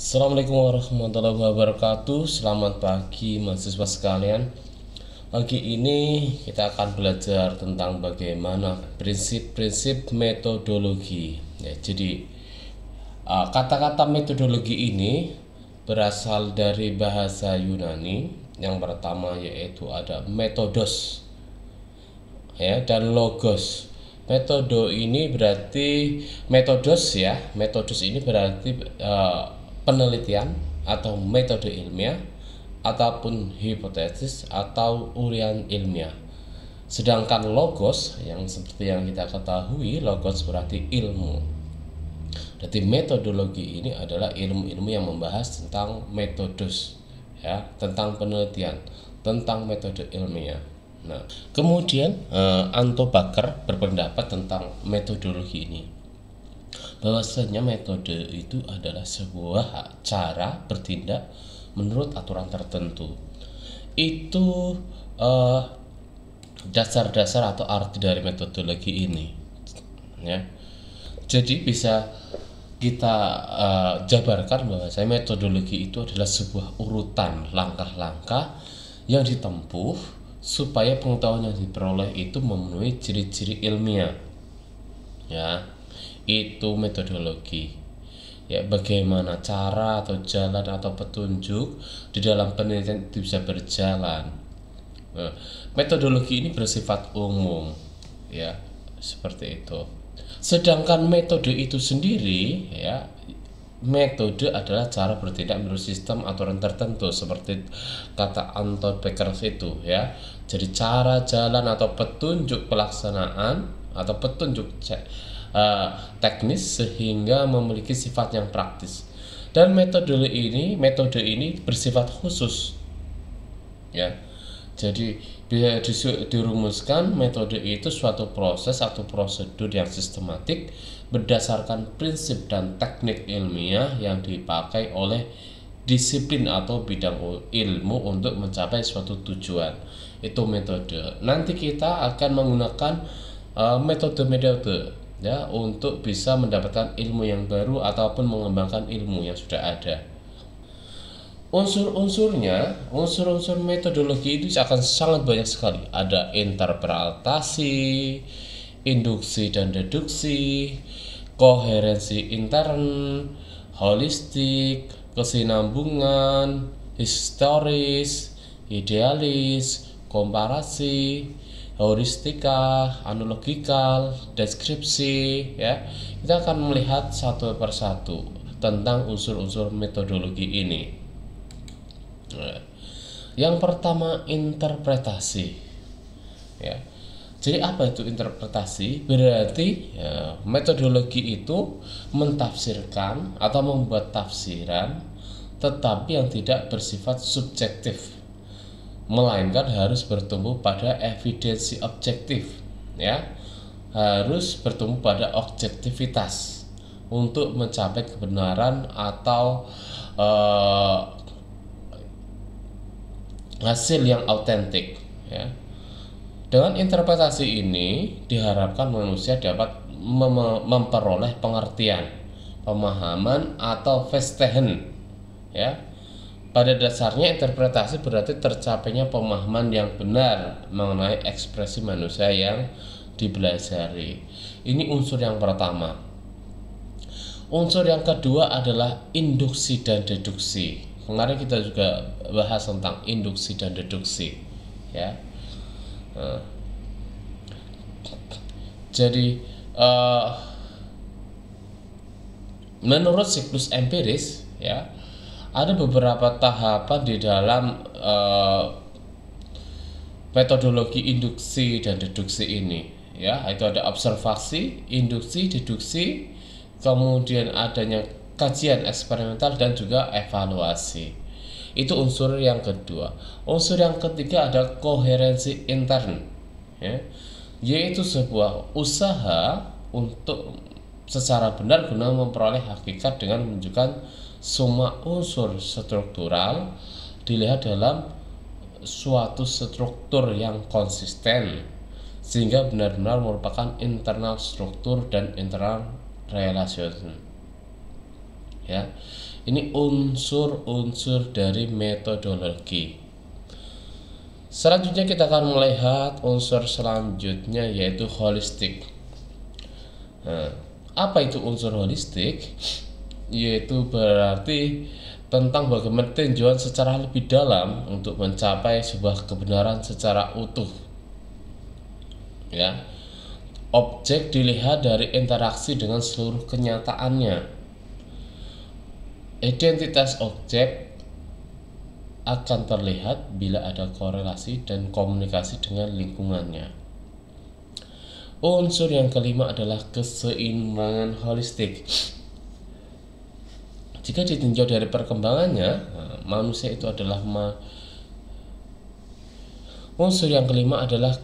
Assalamualaikum warahmatullahi wabarakatuh. Selamat pagi mahasiswa sekalian. Pagi ini kita akan belajar tentang bagaimana prinsip-prinsip metodologi. Jadi kata-kata metodologi ini berasal dari bahasa Yunani. Yang pertama yaitu ada metodos dan logos. Metodos ini berarti penelitian atau metode ilmiah ataupun hipotesis atau urian ilmiah. Sedangkan logos yang seperti yang kita ketahui, logos berarti ilmu. Jadi metodologi ini adalah ilmu-ilmu yang membahas tentang metodos, tentang penelitian, tentang metode ilmiah. Nah, kemudian Anto Bakker berpendapat tentang metodologi ini, bahwasanya metode itu adalah sebuah cara bertindak menurut aturan tertentu. Itu dasar-dasar atau arti dari metodologi ini, Jadi bisa kita jabarkan bahwa metodologi itu adalah sebuah urutan langkah-langkah yang ditempuh supaya pengetahuan yang diperoleh itu memenuhi ciri-ciri ilmiah. Itu metodologi. Bagaimana cara atau jalan atau petunjuk di dalam penelitian itu bisa berjalan. Metodologi ini bersifat umum, seperti itu. Sedangkan metode itu sendiri, metode adalah cara bertindak menurut sistem aturan tertentu seperti kata Anton Bakker itu, Jadi cara, jalan atau petunjuk pelaksanaan atau petunjuk teknis sehingga memiliki sifat yang praktis. Dan metode ini bersifat khusus, Jadi bisa dirumuskan metode itu suatu proses atau prosedur yang sistematik berdasarkan prinsip dan teknik ilmiah yang dipakai oleh disiplin atau bidang ilmu untuk mencapai suatu tujuan. Itu metode. Nanti kita akan menggunakan metode-metode untuk bisa mendapatkan ilmu yang baru ataupun mengembangkan ilmu yang sudah ada. Unsur metodologi itu akan sangat banyak sekali. Ada interpretasi, induksi dan deduksi, koherensi intern, holistik, kesinambungan, historis, idealis, komparasi, heuristika, analogikal, deskripsi. Kita akan melihat satu persatu tentang unsur-unsur metodologi ini. Yang pertama, interpretasi. Jadi apa itu interpretasi? Berarti metodologi itu mentafsirkan atau membuat tafsiran, tetapi yang tidak bersifat subjektif, melainkan harus bertumbuh pada evidensi objektif, harus bertumbuh pada objektivitas untuk mencapai kebenaran atau hasil yang autentik. Dengan interpretasi ini diharapkan manusia dapat memperoleh pengertian, pemahaman atau verstehen. Pada dasarnya interpretasi berarti tercapainya pemahaman yang benar mengenai ekspresi manusia yang dipelajari. Ini unsur yang pertama. Unsur yang kedua adalah induksi dan deduksi. Kemarin kita juga bahas tentang induksi dan deduksi, Jadi menurut siklus empiris, ada beberapa tahapan di dalam metodologi induksi dan deduksi ini, Itu ada observasi, induksi, deduksi, kemudian adanya kajian eksperimental dan juga evaluasi. Itu unsur yang kedua. Unsur yang ketiga ada koherensi intern, yaitu sebuah usaha untuk secara benar guna memperoleh hakikat dengan menunjukkan semua unsur struktural dilihat dalam suatu struktur yang konsisten sehingga benar-benar merupakan internal struktur dan internal relation. ya. Ini unsur-unsur dari metodologi. Selanjutnya kita akan melihat unsur selanjutnya, yaitu holistik. Nah, apa itu unsur holistik? Yaitu berarti tentang bagaimana tinjauan secara lebih dalam untuk mencapai sebuah kebenaran secara utuh, ya. Objek dilihat dari interaksi dengan seluruh kenyataannya. Identitas objek akan terlihat bila ada korelasi dan komunikasi dengan lingkungannya. Unsur yang kelima adalah keseimbangan holistik. Jika ditinjau dari perkembangannya, manusia itu adalah unsur yang kelima adalah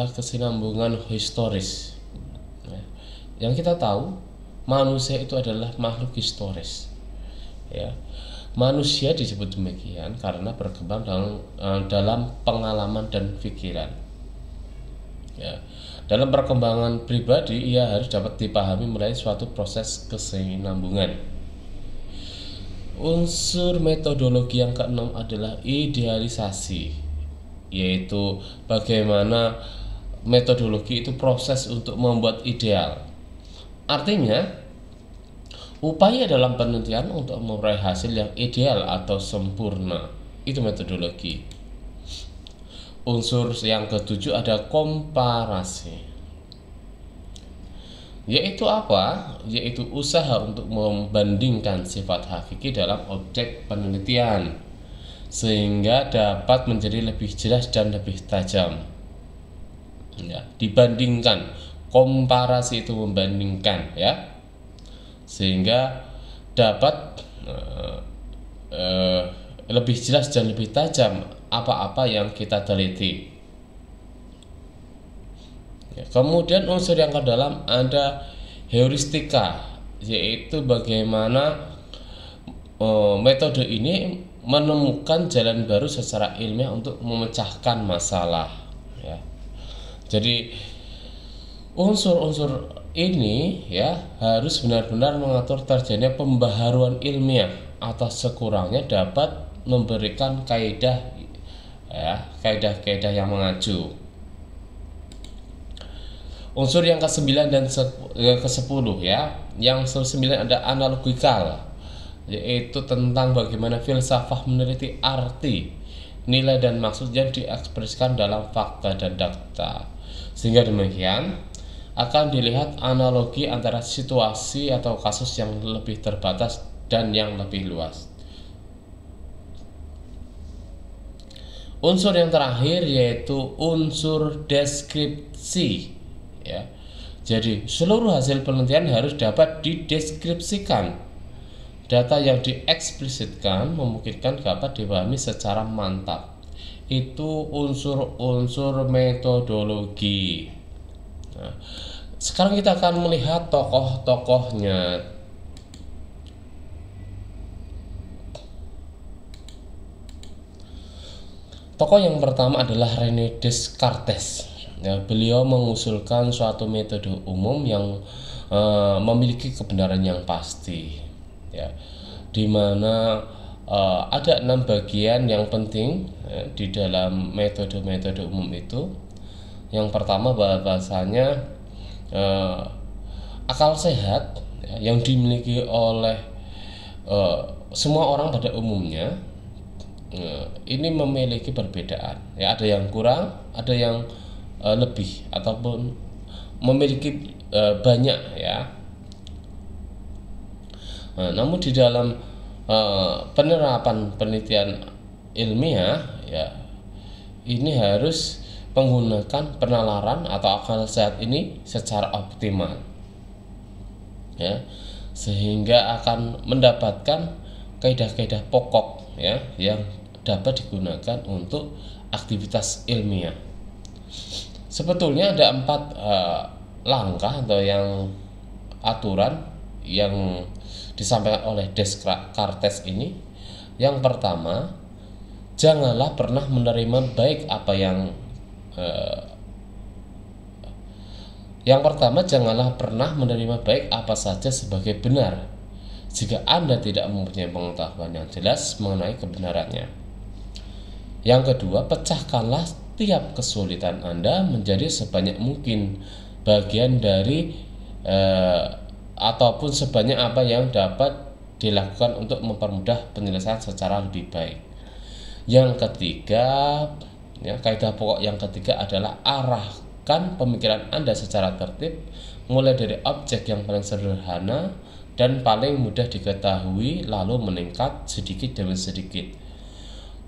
kesinambungan historis. Yang kita tahu, manusia itu adalah makhluk historis, ya. Manusia disebut demikian karena berkembang dalam pengalaman dan pikiran, ya. Dalam perkembangan pribadi, ia harus dapat dipahami melalui suatu proses kesinambungan. Unsur metodologi yang keenam adalah idealisasi, yaitu bagaimana metodologi itu proses untuk membuat ideal. Artinya, upaya dalam penelitian untuk meraih hasil yang ideal atau sempurna, itu metodologi. Unsur yang ketujuh ada komparasi, yaitu apa? Yaitu usaha untuk membandingkan sifat hakiki dalam objek penelitian sehingga dapat menjadi lebih jelas dan lebih tajam, ya. Dibandingkan, komparasi itu membandingkan, ya, sehingga dapat lebih jelas dan lebih tajam apa-apa yang kita teliti, ya. Kemudian unsur yang kedalam ada heuristika, yaitu bagaimana metode ini menemukan jalan baru secara ilmiah untuk memecahkan masalah, ya. Jadi unsur-unsur ini, ya, harus benar-benar mengatur terjadinya pembaharuan ilmiah atau sekurangnya dapat memberikan kaidah, ya, kaidah-kaidah yang mengacu. Unsur yang ke-9 dan ke-10, ya. Yang ke-9 ada analogikal, yaitu tentang bagaimana filsafat meneliti arti, nilai dan maksud yang diekspresikan dalam fakta dan data. Sehingga demikian akan dilihat analogi antara situasi atau kasus yang lebih terbatas dan yang lebih luas. Unsur yang terakhir yaitu unsur deskripsi, ya. Jadi seluruh hasil penelitian harus dapat dideskripsikan. Data yang dieksplisitkan memungkinkan dapat dipahami secara mantap. Itu unsur-unsur metodologi. Nah, sekarang kita akan melihat tokoh-tokohnya. Tokoh yang pertama adalah René Descartes. Ya, beliau mengusulkan suatu metode umum yang memiliki kebenaran yang pasti, ya, di mana ada 6 bagian yang penting, ya, di dalam metode-metode umum itu. Yang pertama bahasanya akal sehat, ya, yang dimiliki oleh semua orang pada umumnya, ini memiliki perbedaan, ya, ada yang kurang, ada yang lebih ataupun memiliki banyak, ya. Namun di dalam penerapan penelitian ilmiah, ya, ini harus menggunakan penalaran atau akal sehat ini secara optimal, ya, sehingga akan mendapatkan kaidah-kaidah pokok, ya, yang dapat digunakan untuk aktivitas ilmiah. Sebetulnya ada 4 langkah atau yang aturan yang disampaikan oleh Descartes ini. Yang pertama, janganlah pernah menerima baik apa yang Yang pertama, janganlah pernah menerima baik apa saja sebagai benar jika Anda tidak mempunyai pengetahuan yang jelas mengenai kebenarannya. Yang kedua, pecahkanlah tiap kesulitan Anda menjadi sebanyak mungkin bagian dari ataupun sebanyak apa yang dapat dilakukan untuk mempermudah penyelesaian secara lebih baik. Yang ketiga, ya, kaidah pokok yang ketiga adalah arahkan pemikiran Anda secara tertib, mulai dari objek yang paling sederhana dan paling mudah diketahui, lalu meningkat sedikit demi sedikit.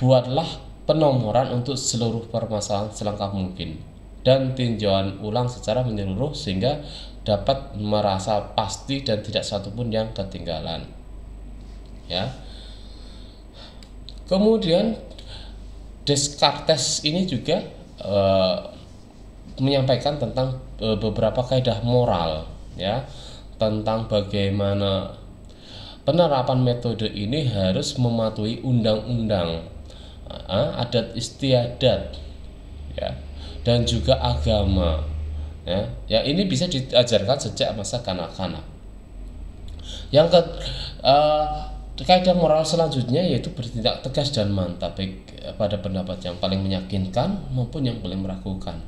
Buatlah penomoran untuk seluruh permasalahan selengkap mungkin dan tinjauan ulang secara menyeluruh sehingga dapat merasa pasti dan tidak satupun yang ketinggalan. Ya. Kemudian Descartes ini juga menyampaikan tentang beberapa kaidah moral, ya, tentang bagaimana penerapan metode ini harus mematuhi undang-undang, adat istiadat, ya, dan juga agama, ya ini bisa diajarkan sejak masa kanak-kanak. Yang kaidah moral selanjutnya yaitu bertindak tegas dan mantap, baik pada pendapat yang paling meyakinkan maupun yang paling meragukan.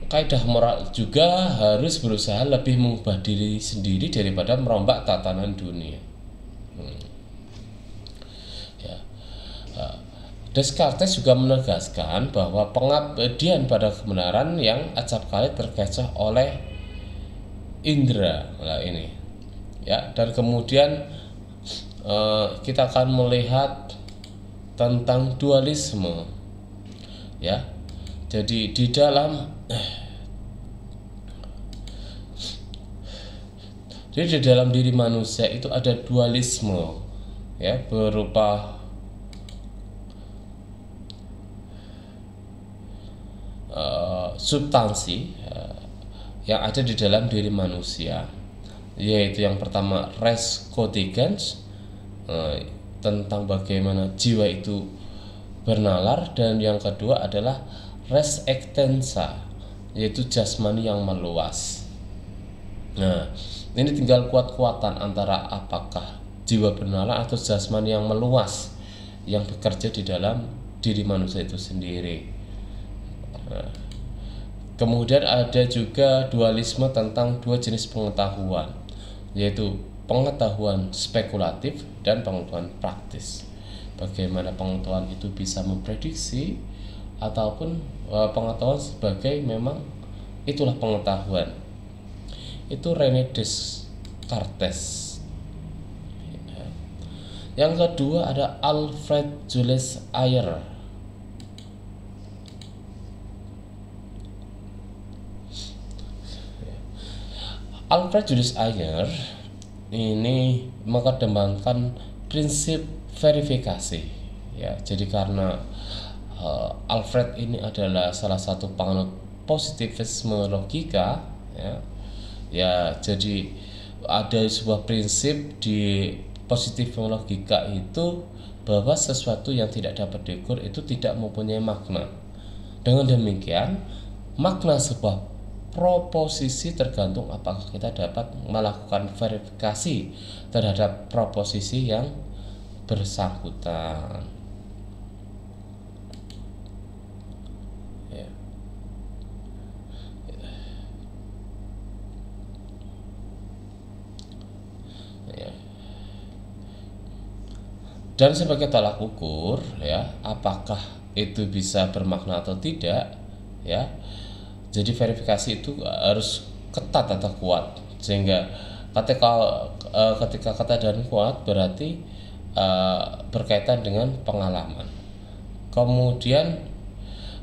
Kaidah moral juga harus berusaha lebih mengubah diri sendiri daripada merombak tatanan dunia. Descartes juga menegaskan bahwa pengabdian pada kebenaran yang acap kali terkecoh oleh indera ini, ya. Dan kemudian kita akan melihat tentang dualisme, ya. Jadi di dalam diri manusia itu ada dualisme, ya, berupa substansi yang ada di dalam diri manusia, yaitu yang pertama res cogitans, tentang bagaimana jiwa itu bernalar, dan yang kedua adalah res extensa, yaitu jasmani yang meluas. Nah, ini tinggal kuat-kuatan antara apakah jiwa bernalar atau jasmani yang meluas yang bekerja di dalam diri manusia itu sendiri. Nah, kemudian ada juga dualisme tentang dua jenis pengetahuan, yaitu pengetahuan spekulatif dan pengetahuan praktis. Bagaimana pengetahuan itu bisa memprediksi ataupun pengetahuan sebagai memang itulah pengetahuan. Itu René Descartes. Yang kedua ada Alfred Julius Ayer. Alfred Julius Ayer ini mengedepankan prinsip verifikasi, ya. Jadi karena Alfred ini adalah salah satu penganut positivisme logika, ya, jadi ada sebuah prinsip di positivisme logika itu bahwa sesuatu yang tidak dapat diukur itu tidak mempunyai makna. Dengan demikian, makna sebuah proposisi tergantung apakah kita dapat melakukan verifikasi terhadap proposisi yang bersangkutan. Ya. Ya. Dan sebagai tolak ukur, ya, apakah itu bisa bermakna atau tidak, ya. Jadi verifikasi itu harus ketat atau kuat, sehingga ketika ketat dan kuat berarti berkaitan dengan pengalaman. Kemudian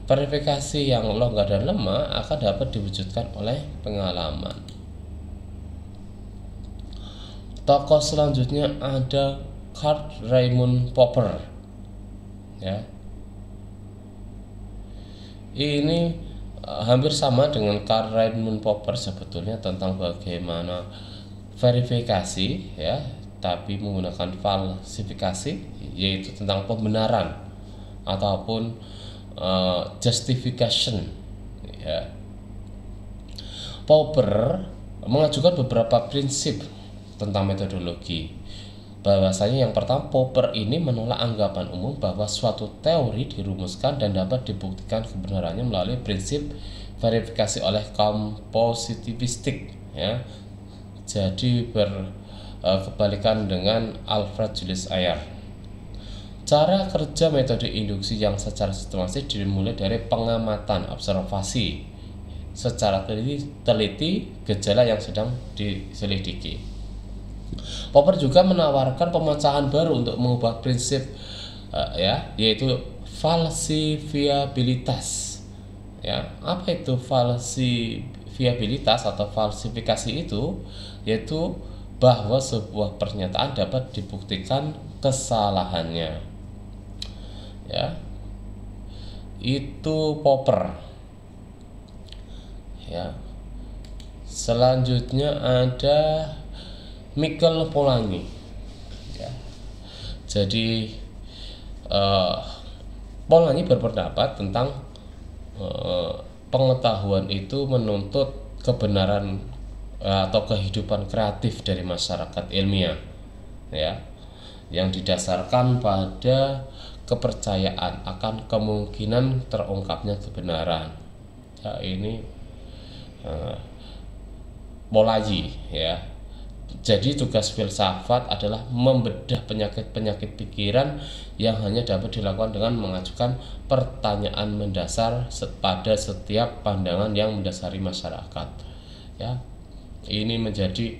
verifikasi yang longgar dan lemah akan dapat diwujudkan oleh pengalaman. Tokoh selanjutnya ada Karl Raimund Popper, ya. Ini hampir sama dengan Karl Raimund Popper sebetulnya tentang bagaimana verifikasi, ya, tapi menggunakan falsifikasi, yaitu tentang pembenaran ataupun justification, ya. Popper mengajukan beberapa prinsip tentang metodologi. Bahwasanya yang pertama, Popper ini menolak anggapan umum bahwa suatu teori dirumuskan dan dapat dibuktikan kebenarannya melalui prinsip verifikasi oleh kaum positivistik, ya. Jadi berkebalikan dengan Alfred Julius Ayer. Cara kerja metode induksi yang secara sistematis dimulai dari pengamatan observasi secara teliti gejala yang sedang diselidiki. Popper juga menawarkan pemecahan baru untuk mengubah prinsip yaitu falsifiabilitas. Ya, apa itu falsifiabilitas atau falsifikasi itu? Yaitu bahwa sebuah pernyataan dapat dibuktikan kesalahannya. Ya. Itu Popper. Ya. Selanjutnya ada Michael Polanyi, ya. Jadi Polanyi berpendapat tentang pengetahuan itu menuntut kebenaran atau kehidupan kreatif dari masyarakat ilmiah, ya, yang didasarkan pada kepercayaan akan kemungkinan terungkapnya kebenaran. Ya, ini Polanyi, ya. Jadi tugas filsafat adalah membedah penyakit-penyakit pikiran yang hanya dapat dilakukan dengan mengajukan pertanyaan mendasar pada setiap pandangan yang mendasari masyarakat. Ya, ini menjadi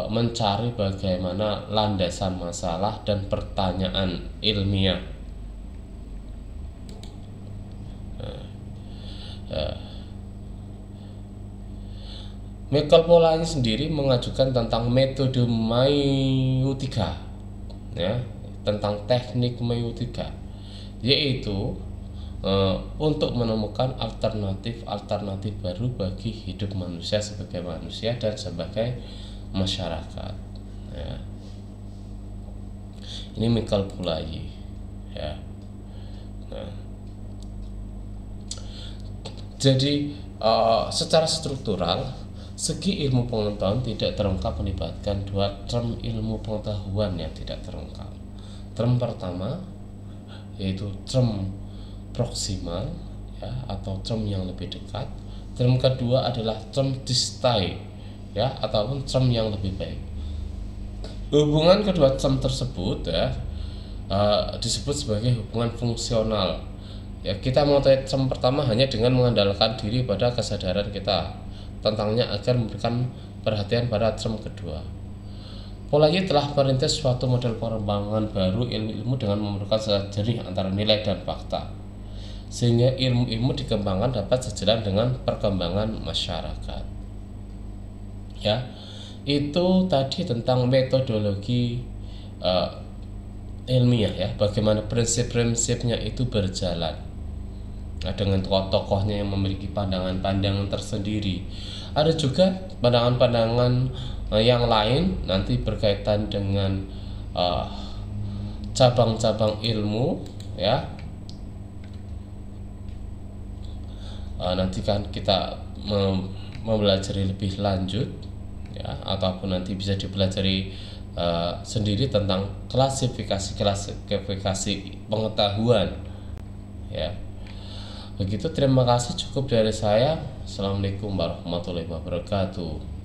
mencari bagaimana landasan masalah dan pertanyaan ilmiah. Michael Polanyi sendiri mengajukan tentang metode meiutika, ya, tentang teknik meiutika, yaitu untuk menemukan alternatif baru bagi hidup manusia sebagai manusia dan sebagai masyarakat. Ya. Ini Michael Polanyi, ya. Nah. Jadi secara struktural, segi ilmu pengetahuan tidak terungkap melibatkan dua term ilmu pengetahuan yang tidak terungkap. Term pertama yaitu term proksimal, ya, atau term yang lebih dekat. Term kedua adalah term distai, ya, ataupun term yang lebih baik. Hubungan kedua term tersebut, ya, disebut sebagai hubungan fungsional. Ya, kita mengetahui term pertama hanya dengan mengandalkan diri pada kesadaran kita tentangnya agar memberikan perhatian pada term kedua. Polanyi telah merintis suatu model pengembangan baru ilmu dengan memerlukan sejajar antara nilai dan fakta, sehingga ilmu-ilmu dikembangkan dapat sejalan dengan perkembangan masyarakat. Ya, itu tadi tentang metodologi ilmiah, ya, bagaimana prinsip-prinsipnya itu berjalan. Nah, dengan tokoh-tokohnya yang memiliki pandangan-pandangan tersendiri. Ada juga pandangan-pandangan yang lain nanti berkaitan dengan cabang-cabang ilmu, ya. Nanti kan kita mempelajari lebih lanjut, ya, ataupun nanti bisa dipelajari sendiri tentang klasifikasi pengetahuan, ya. Begitu, terima kasih, cukup dari saya. Assalamualaikum warahmatullahi wabarakatuh.